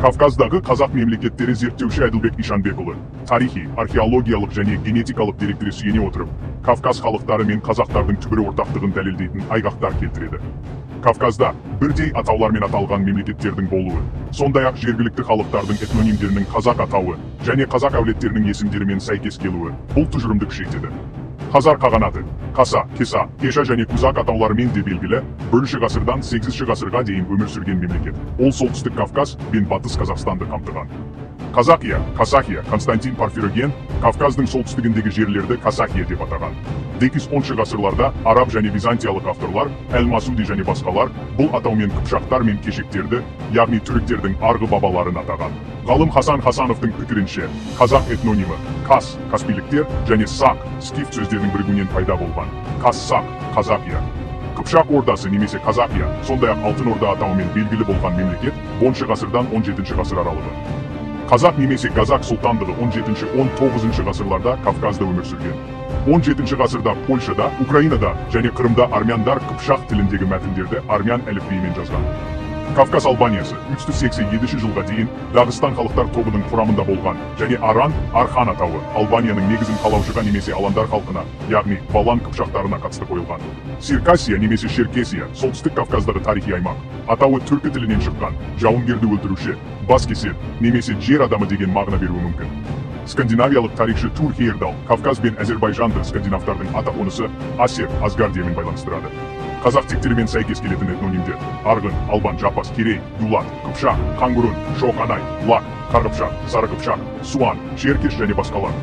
Kafkazдағы қазақ мемлекеттері зерттеуші Әділбек Ишанбекұлы тарихи, археологиялық және генетикалық деректерге сүйене отырып, Кавказ халықтары мен қазақтардың түбірі ортақтығын дәлелдейтін айғақтар келтіреді. Кавказда бірдей атаулармен аталған мемлекеттердің болуы, сондай-ақ жергілікті халықтардың этнонимдерінің қазақ атауы және қазақ әулеттерінің есімдерімен сәйкес келуі бұл тұжырымды күшейтеді. Хазар қағанаты, Қаса, Кеса, Кеша және Кузак атауларымен де белгілі 1-ші ғасырдан 8-ші ғасырға дейін өмір сүрген мемлекет. Ол солтүстік Кавказ пен батыс Қазақстанды қамтыған. Казакия, Касахия, Константин Порфироген Кавказдың солтүстігіндегі жерлерді Касахия деп атаған. 9-10 ғасырларда араб және византиялық авторлар Әл-Масуди және басқалар бұл атаумен қыпшақтар мен кешектерді, яғни түріктердің арғы бабаларын атаған. Ғалым Хасан Хасановтың пікірінше, қазақ этнонимі Кас, Каспиліктер және Сақ, скиф сөздердің бірігуінен пайда болған. Кас-Сақ, Казакия. Қыпшақ ордасы немесе Казакия, сондай-ақ Алтын Орда атауымен белгілі болған мемлекет 10-ші ғасырдан 17-ші ғасыр аралығы. Қазақ немесе Казак сұлтандығы 17-19 ғасырларда Кавказда өмір сүрген. 17-ші ғасырда Польшада, Украинада және Қырымда армяндар қыпшақ тіліндегі мәтіндерді армян әліпбиімен жазған. Кавказ Албаниясы 387 жылға дейін Дағыстан халықтар тобының құрамында болған және Архан атауы Албанияның негізін қалаушыға немесе аландар халқына, яғни Балан қыпшақтарына қатысты қойылған. Сиркасия немесе Шеркесия солтүстік Кавказдағы тарихи аймақ. Атауы түркі тілінен шыққан, жауынгерді өлтіруші, бас кесер немесе жер адамы деген мағына беруі мүмкін. Скандинавиялық тарихшы Тур Хейердал Кавказ бен Әзербайжанды скандинавтардың ата-қонысы Асер, Асгардиямен байланыстырады. Қазақ тектерімен сәйкес келетін этнонимдер Арғын, Албан, Жапас, Керей, Дулат, Қыпшақ, Қаңғұрын, Шоқанай, Лак, Қарқыпшақ, Сары Қыпшақ, Суан, Шеркеш және басқалар.